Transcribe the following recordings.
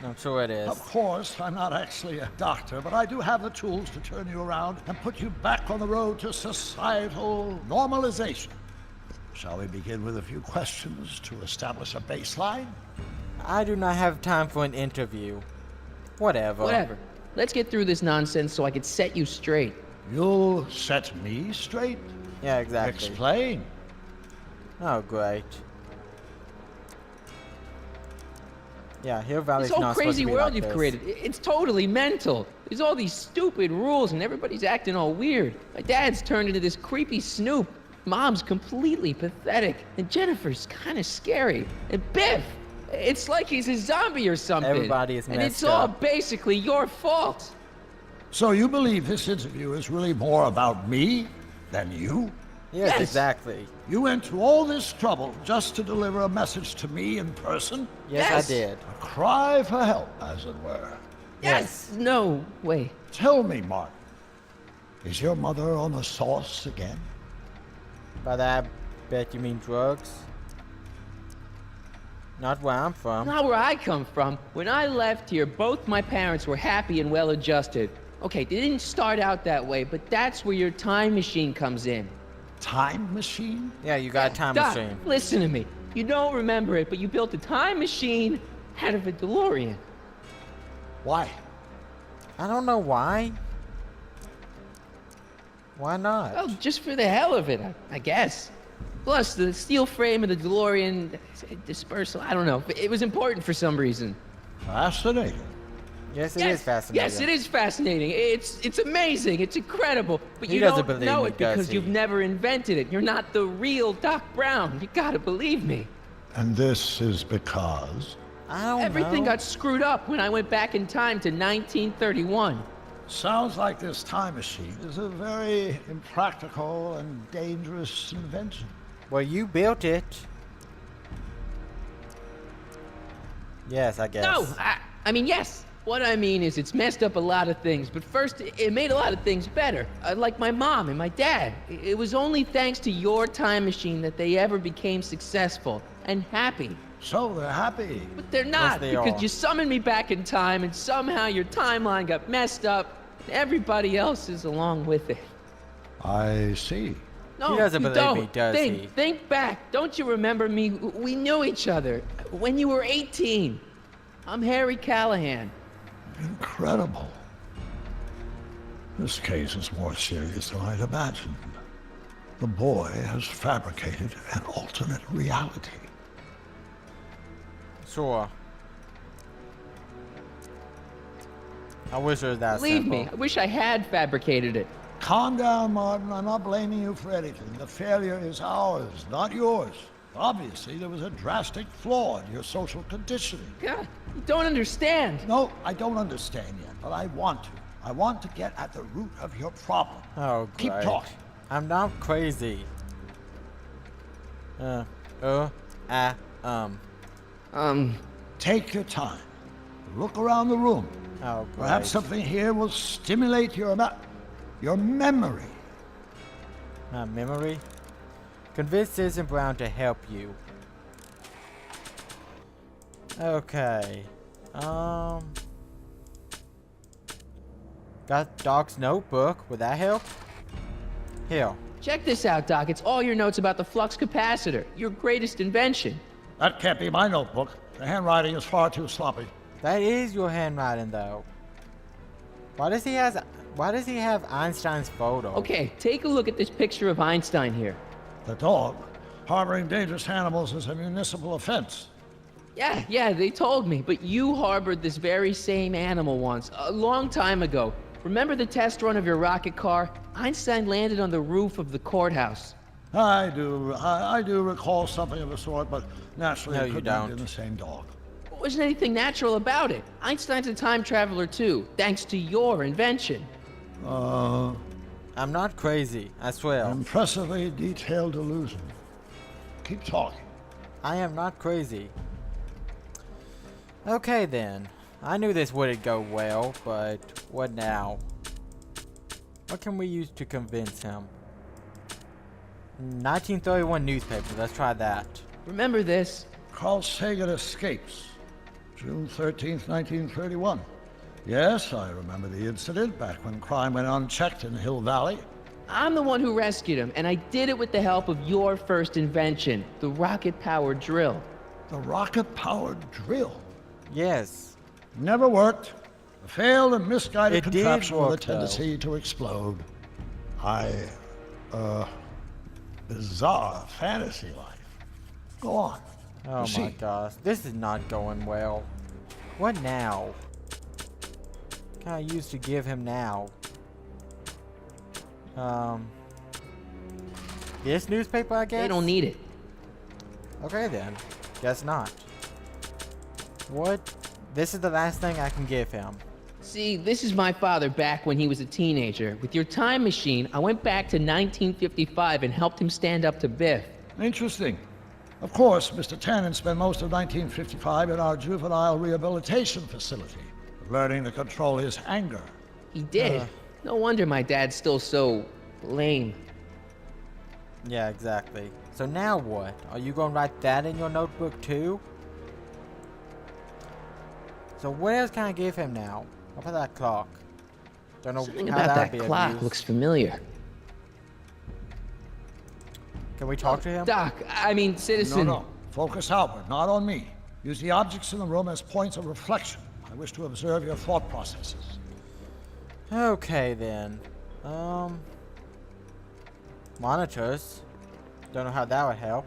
I'm sure it is. Of course, I'm not actually a doctor, but I do have the tools to turn you around and put you back on the road to societal normalization. Shall we begin with a few questions to establish a baseline? I do not have time for an interview. Whatever. Whatever. Let's get through this nonsense so I can set you straight. You'll set me straight? Yeah, exactly. Explain. Oh, great. Yeah, Hill Valley's This whole not supposed crazy to be world like you've this. created, it's totally mental. There's all these stupid rules and everybody's acting all weird. My dad's turned into this creepy snoop. Mom's completely pathetic. And Jennifer's kind of scary. And Biff, it's like he's a zombie or something. Everybody is and messed it's all up. basically your fault. So you believe this interview is really more about me than you? Yes, Yes. exactly. You went to all this trouble just to deliver a message to me in person? Yes, Yes. I did. A cry for help, as it were. Yes. No, wait. Tell me, Martin, is your mother on the sauce again? By that, I bet you mean drugs. Not where I'm from. Not where I come from. When I left here, both my parents were happy and well adjusted. Okay, they didn't start out that way, but that's where your time machine comes in. Time machine? Yeah, you got a time Doc, machine. listen to me. You don't remember it, but you built a time machine out of a DeLorean. Why? I don't know why. Why not? Well, just for the hell of it, I guess. Plus, the steel frame of the DeLorean dispersal, I don't know. It was important for some reason. Fascinating. Yes, it is fascinating. Yes, it is fascinating. It's amazing. It's incredible. But He you doesn't don't believe know me, it does because he? you've never invented it. You're not the real Doc Brown. You gotta believe me. And this is because? I don't Everything know. got screwed up when I went back in time to 1931. Sounds like this time machine is a very impractical and dangerous invention. Well, you built it. Yes, I guess. No, I mean, yes. What I mean is it's messed up a lot of things, but first, it made a lot of things better. Like my mom and my dad. It was only thanks to your time machine that they ever became successful and happy. So they're happy. But they're not, they because are. you summoned me back in time, and somehow your timeline got messed up, and everybody else is along with it. I see. No, doesn't you believe don't. me, does think, he? Think back. Don't you remember me? We knew each other when you were 18. I'm Harry Callahan. Incredible. This case is more serious than I'd imagined. The boy has fabricated an alternate reality. Sure. I wish it was that Believe simple. me, I wish I had fabricated it. Calm down, Martin. I'm not blaming you for anything. The failure is ours, not yours. Obviously, there was a drastic flaw in your social conditioning. God, you don't understand. No, I don't understand yet, but I want to. I want to get at the root of your problem. Oh, Keep great. talking. I'm not crazy. Take your time. Look around the room. Oh, great. Perhaps something here will stimulate your memory. My memory? Convince Citizen Brown to help you. Okay. Got Doc's notebook. Would that help? Here. Check this out, Doc. It's all your notes about the flux capacitor, your greatest invention. That can't be my notebook. The handwriting is far too sloppy. That is your handwriting, though. Why does he have Einstein's photo? Okay, take a look at this picture of Einstein here. The dog. Harboring dangerous animals is a municipal offense. Yeah, they told me. But you harbored this very same animal once, a long time ago. Remember the test run of your rocket car? Einstein landed on the roof of the courthouse. I do recall something of the sort, but naturally No, it you could not have don't. been the same dog. There wasn't anything natural about it. Einstein's a time traveler too, thanks to your invention. I'm not crazy, I swear. Impressively detailed illusion. Keep talking. I am not crazy. Okay then. I knew this wouldn't go well, but what now? What can we use to convince him? 1931 newspaper, let's try that. Remember this? Carl Sagan escapes. June 13th, 1931. Yes, I remember the incident back when crime went unchecked in Hill Valley. I'm the one who rescued him, and I did it with the help of your first invention, the rocket-powered drill. The rocket-powered drill. Yes. Never worked. A failed and misguided It did contraption with a work, though. tendency to explode. Bizarre fantasy life. Go on. Oh my Proceed. gosh. This is not going well. What now? What can I use to give him now? This newspaper, I guess? They don't need it. Okay then. Guess not. What? This is the last thing I can give him. See, this is my father back when he was a teenager. With your time machine, I went back to 1955 and helped him stand up to Biff. Interesting. Of course, Mr. Tannen spent most of 1955 in our juvenile rehabilitation facility, learning to control his anger. He did. No wonder my dad's still so lame. Yeah, exactly. So now what? Are you gonna write that in your notebook too? So what else can I give him now? What about that clock? Don't know Something how about that'd that be of clock use. looks familiar. Can we talk to him? Doc, I mean, No, citizen. no. Focus outward, not on me. Use the objects in the room as points of reflection. I wish to observe your thought processes. Okay then. Monitors. Don't know how that would help.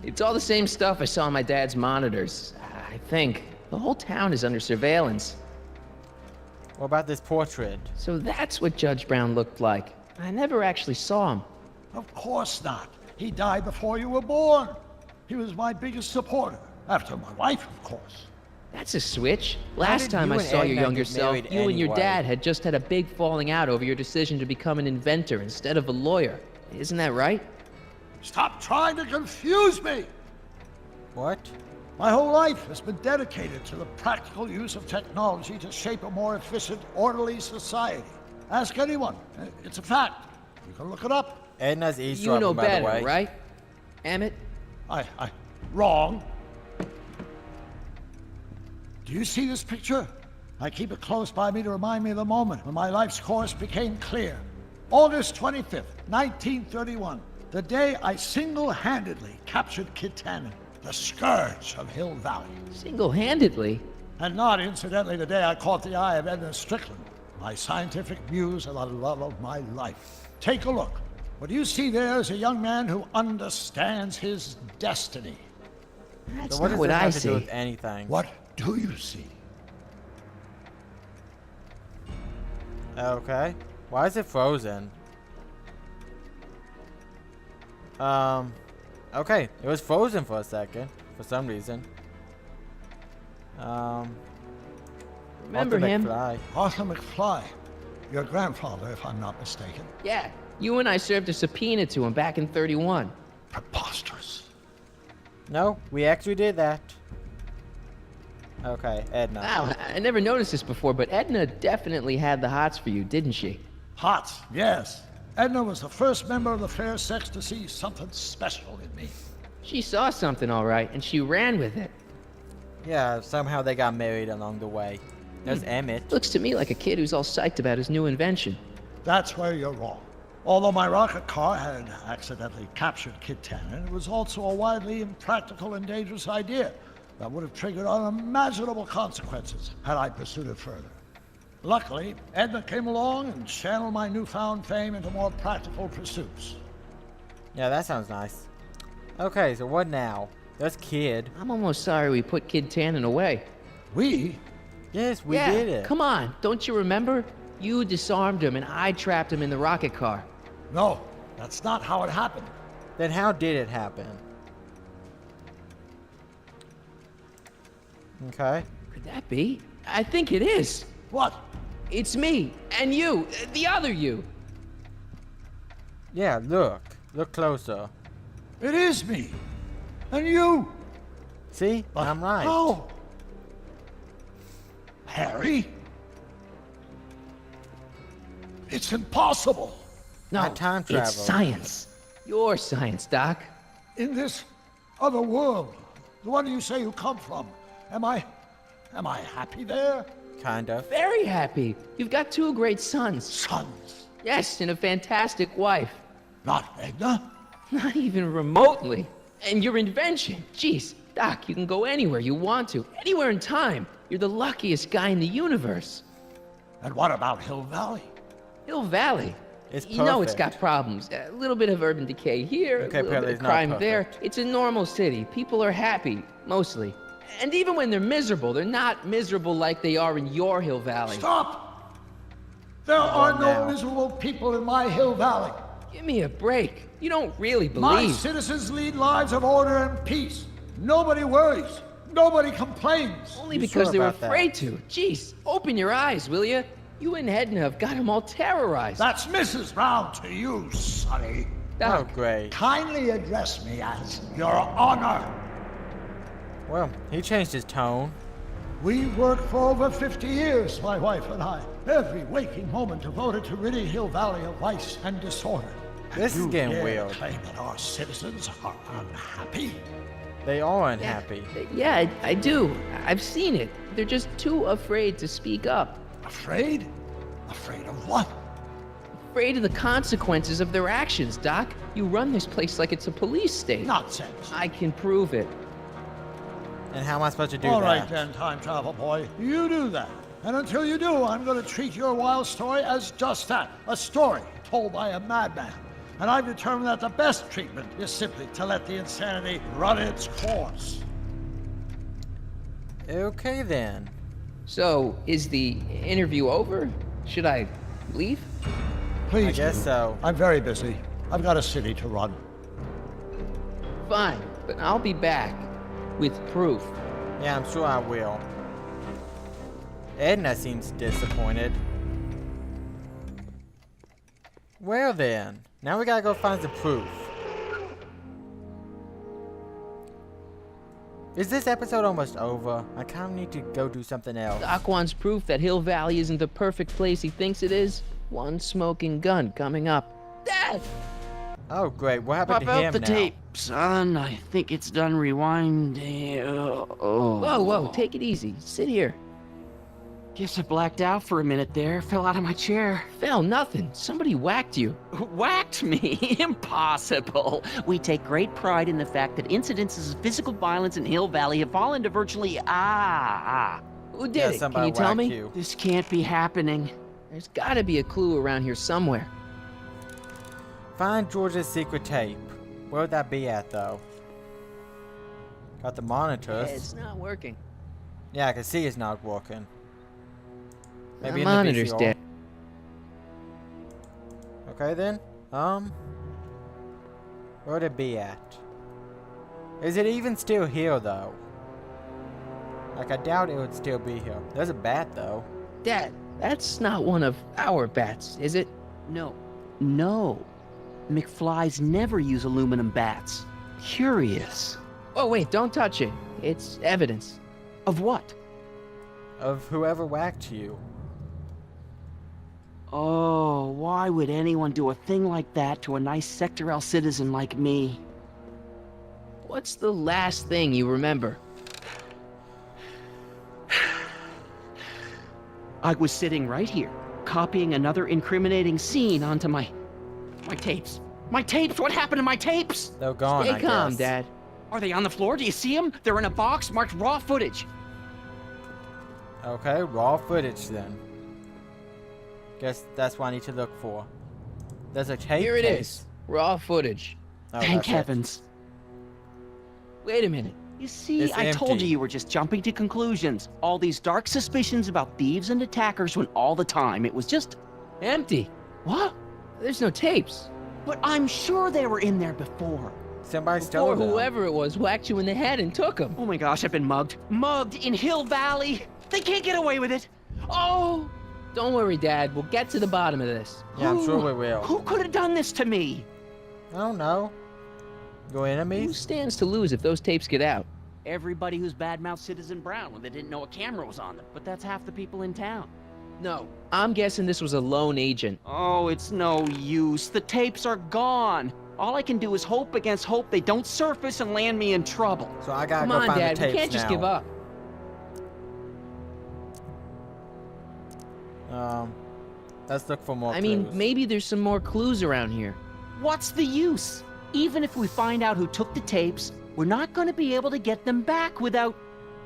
It's all the same stuff I saw on my dad's monitors. I think. The whole town is under surveillance. What about this portrait? So that's what Judge Brown looked like. I never actually saw him. Of course not. He died before you were born. He was my biggest supporter. After my wife, of course. That's a switch. How Last did time you I and saw your Edna younger get self, married you and your anyway? dad had just had a big falling out over your decision to become an inventor instead of a lawyer. Isn't that right? Stop trying to confuse me! What? My whole life has been dedicated to the practical use of technology to shape a more efficient, orderly society. Ask anyone. It's a fact. You can look it up. Edna's You eavesdropping, know by the better, way. right? Emmett? Wrong. Do you see this picture? I keep it close by me to remind me of the moment when my life's course became clear. August 25th, 1931, the day I single-handedly captured Kid Tannen, the scourge of Hill Valley. Single-handedly? And not, incidentally, the day I caught the eye of Edna Strickland, my scientific muse and the love of my life. Take a look. What you see there is a young man who understands his destiny. That's So what not does what this I have to do see. with anything? What do you see? Okay. Why is it frozen? Okay. It was frozen for a second, for some reason. Remember Arthur him? McFly. Arthur McFly, your grandfather, if I'm not mistaken. Yeah. You and I served a subpoena to him back in 31. Preposterous. No, we actually did that. Okay, Edna. Wow, I never noticed this before, but Edna definitely had the hots for you, didn't she? Hots, yes. Edna was the first member of the fair sex to see something special in me. She saw something all right, and she ran with it. Yeah, somehow they got married along the way. There's Emmett. Looks to me like a kid who's all psyched about his new invention. That's where you're wrong. Although my rocket car had accidentally captured Kid Tannen, it was also a widely impractical and dangerous idea that would have triggered unimaginable consequences had I pursued it further. Luckily, Edna came along and channeled my newfound fame into more practical pursuits. Yeah, that sounds nice. Okay, so what now? There's Kid. I'm almost sorry we put Kid Tannen away. We? Yes, we yeah, did it. come on, don't you remember? You disarmed him and I trapped him in the rocket car. No, that's not how it happened. Then how did it happen? Okay. Could that be? I think it is. What? It's me, and you, the other you. Yeah, look. Look closer. It is me. And you. See? I'm right. How? Harry? It's impossible. No, I time travel. it's science. Your science, Doc. In this other world, the one you say you come from, am I Am I happy there? Kind of. Very happy. You've got 2 great sons. Sons. Yes, and a fantastic wife. Not Edna? Not even remotely. And your invention. Jeez, Doc, you can go anywhere you want to. Anywhere in time. You're the luckiest guy in the universe. And what about Hill Valley? Hill Valley. It's You know it's perfect. got problems. A little bit of urban decay here, Okay, a little apparently bit it's of not crime there. perfect. It's a normal city. People are happy, mostly. And even when they're miserable, they're not miserable like they are in your Hill Valley. Stop! There are no now. miserable people in my Hill Valley. Give me a break. You don't really My believe. citizens lead lives of order and peace. Nobody worries. Nobody complains. Only You because sure they were about that? afraid to. Jeez, open your eyes, will you? You and Edna have got them all terrorized. That's Mrs. Brown to you, Sonny. Oh, Doc, great. Kindly address me as Your Honor. Well, he changed his tone. We worked for over 50 years, my wife and I. Every waking moment devoted to ridding Hill Valley of vice and disorder. This is You getting dare weird. claim that our citizens are unhappy? They are unhappy. yeah, I do. I've seen it. They're just too afraid to speak up. Afraid? Afraid of what? Afraid of the consequences of their actions, Doc. You run this place like it's a police state. Nonsense. I can prove it. And how am I supposed to do All that? right then, time travel boy. You do that. And until you do, I'm going to treat your wild story as just that, a story told by a madman. And I've determined that the best treatment is simply to let the insanity run its course. Okay then. So, is the interview over? Should I leave? Please I guess do. so. I'm very busy. I've got a city to run. Fine, but I'll be back with proof. Yeah, I'm sure I will. Edna seems disappointed. Well then, now we gotta go find the proof. Is this episode almost over? I kinda need to go do something else. Doc wants proof that Hill Valley isn't the perfect place he thinks it is. One smoking gun coming up. Dad! Oh great, what happened Pop to him out the now? tape, son. I think it's done rewinding. Whoa, whoa, take it easy. Sit here. Guess I blacked out for a minute there. Fell out of my chair. Fell, nothing. Somebody whacked you. Whacked me? Impossible. We take great pride in the fact that incidences of physical violence in Hill Valley have fallen to virtually Who did Yeah, it? Can somebody you tell whacked me? you. This can't be happening. There's gotta be a clue around here somewhere. Find George's secret tape. Where would that be at though? Got the monitors. It's not working. Yeah, I can see it's not working. Maybe The in monitor's the VCR. dead. Okay then. Where would it be at? Is it even still here though? Like I doubt it would still be here. There's a bat though. Dad, that's not one of our bats, is it? No. No. McFlys never use aluminum bats. Curious. Oh, wait, don't touch it. It's evidence. Of what? Of whoever whacked you. Oh, why would anyone do a thing like that to a nice Sector L citizen like me? What's the last thing you remember? I was sitting right here, copying another incriminating scene onto my tapes. My tapes! What happened to my tapes? They're gone, Stay I calm, guess. Dad. Are they on the floor? Do you see them? They're in a box marked raw footage. Okay, raw footage then. Guess that's what I need to look for. There's a tape Here it case. is. Raw footage. Oh, Thank that's it. heavens. Wait a minute. You see, It's I told empty. you were just jumping to conclusions. All these dark suspicions about thieves and attackers when all the time it was just... Empty. What? There's no tapes. But I'm sure they were in there before. Somebody stole Or them. whoever it was whacked you in the head and took them. Oh my gosh, I've been mugged. Mugged in Hill Valley. They can't get away with it. Oh! Don't worry, Dad. We'll get to the bottom of this. Yeah, I'm sure Who- we will. Who could have done this to me? I don't know. Your Who enemies? stands to lose if those tapes get out? Everybody who's badmouthed Citizen Brown when they didn't know a camera was on them. But that's half the people in town. No. I'm guessing this was a lone agent. Oh, it's no use. The tapes are gone. All I can do is hope against hope they don't surface and land me in trouble. So I gotta Come go on, find Dad. the tapes We can't just now. give up. Let's look for more I clues. mean, maybe there's some more clues around here. What's the use? Even if we find out who took the tapes, we're not going to be able to get them back without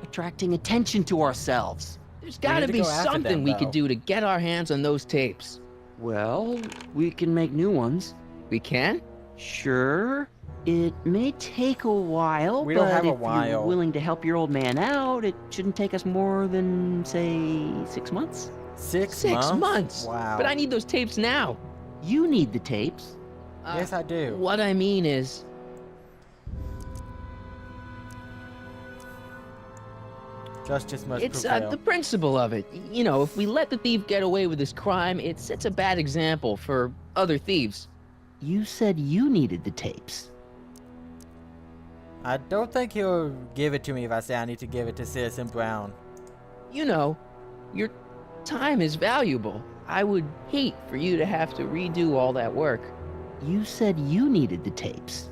attracting attention to ourselves. There's We need gotta to be go after something them, we though. could do to get our hands on those tapes. Well, we can make new ones. We can? Sure. It may take a while, We don't but have a if you're while. willing to help your old man out, it shouldn't take us more than, say, 6 months. 6 6 months? months? Wow. But I need those tapes now. You need the tapes. Yes, I do. What I mean is, Justice must it's prevail. the principle of it. You know, if we let the thief get away with his crime, it sets a bad example for other thieves. You said you needed the tapes. I don't think he'll give it to me if I say I need to give it to Citizen Brown. You know, your time is valuable. I would hate for you to have to redo all that work. You said you needed the tapes.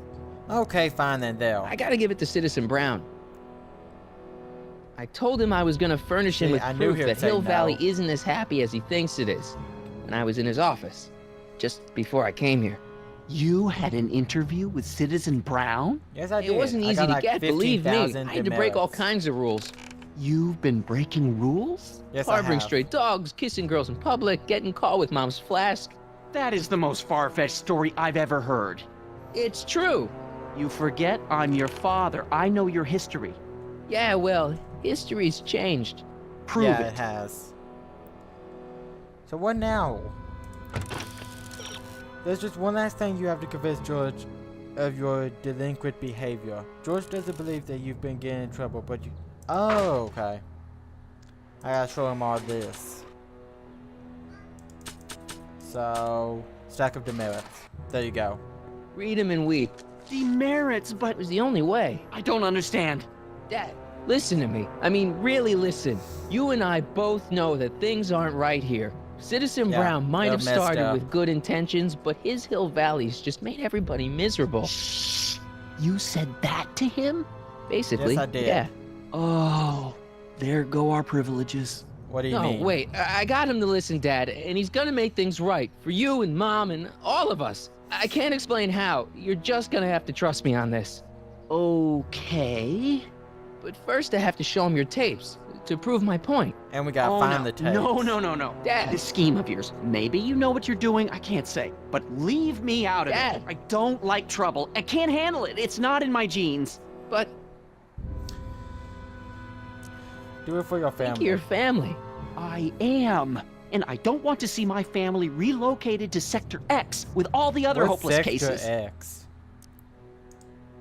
Okay, fine then, there. I gotta give it to Citizen Brown. I told him I was gonna furnish him See, with I knew proof he would that say Hill no. Valley isn't as happy as he thinks it is. And I was in his office, just before I came here. You had an interview with Citizen Brown? Yes, I did. It wasn't I easy got to like get, believe me. 15,000 I had to break all demerits. kinds of rules. You've been breaking rules? Yes, I Harboring have. stray dogs, kissing girls in public, getting caught with mom's flask. That is the most far-fetched story I've ever heard. It's true. You forget I'm your father. I know your history. Yeah, well, history's changed. Prove Yeah, it. it has. So what now? There's just one last thing you have to convince George of your delinquent behavior. George doesn't believe that you've been getting in trouble, but you... Oh, okay. I gotta show him all this. So, stack of demerits. There you go. Read him and weep. Demerits, but It was the only way. I don't understand. Dad, listen to me. I mean, really listen. You and I both know that things aren't right here. Citizen Yeah, Brown might they're have messed started up. with good intentions, but his Hill Valley's just made everybody miserable. Shh. You said that to him? Basically, Yes, I did. yeah. Oh, there go our privileges. What do you No, mean? wait. I got him to listen, Dad, and he's gonna make things right for you and Mom and all of us. I can't explain how. You're just gonna have to trust me on this. Okay. But first, I have to show him your tapes to prove my point. And we gotta Oh, find no. the tapes. No. Dad. This scheme of yours, maybe you know what you're doing, I can't say. But leave me out of Dad. it. I don't like trouble. I can't handle it. It's not in my genes. But Do it for your think of family. your family. I am. And I don't want to see my family relocated to Sector X with all the other What's hopeless Sector cases. X?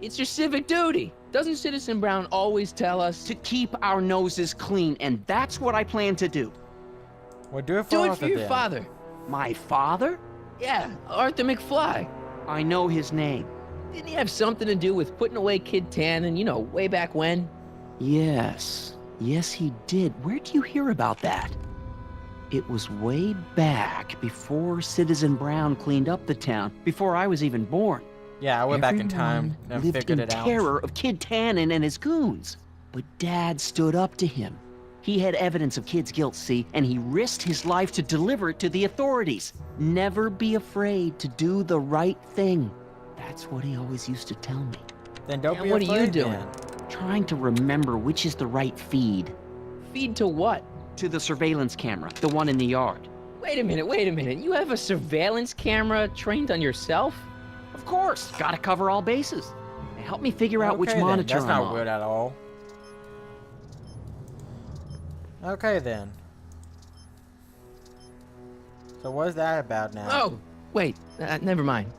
It's your civic duty. Doesn't Citizen Brown always tell us To keep our noses clean, and that's what I plan to do. Well, do it for do it Arthur for your then. father? My father? Yeah, Arthur McFly. I know his name. Didn't he have something to do with putting away Kid Tannen, you know, way back when? Yes. Yes, he did. Where'd you hear about that? It was way back before Citizen Brown cleaned up the town, before I was even born. Yeah, I went back in time Everyone and lived figured in it out. terror of Kid Tannen and his goons. But Dad stood up to him. He had evidence of Kid's guilt, see, and he risked his life to deliver it to the authorities. Never be afraid to do the right thing. That's what he always used to tell me. Then don't And be what are you afraid doing? then. Trying to remember which is the right feed. Feed to what? To the surveillance camera, the one in the yard. Wait a minute. You have a surveillance camera trained on yourself? Of course, gotta cover all bases. Now help me figure out which Okay then, monitor that's I'm not on. weird at all. Okay then. So what is that about now? Oh, wait, never mind.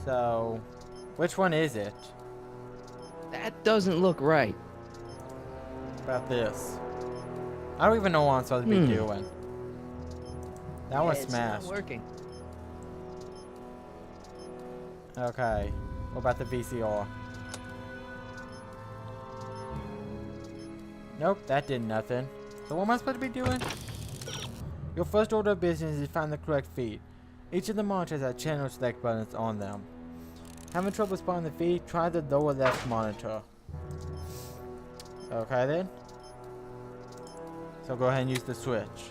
So, which one is it? That doesn't look right. About this? I don't even know what I'm supposed to be doing. That one's It's smashed. not working. Okay. What about the VCR? Nope, that did nothing. So what am I supposed to be doing? Your first order of business is to find the correct feed. Each of the monitors has channel select buttons on them. Having trouble spotting the feed? Try the lower left monitor. Okay then. So go ahead and use the switch.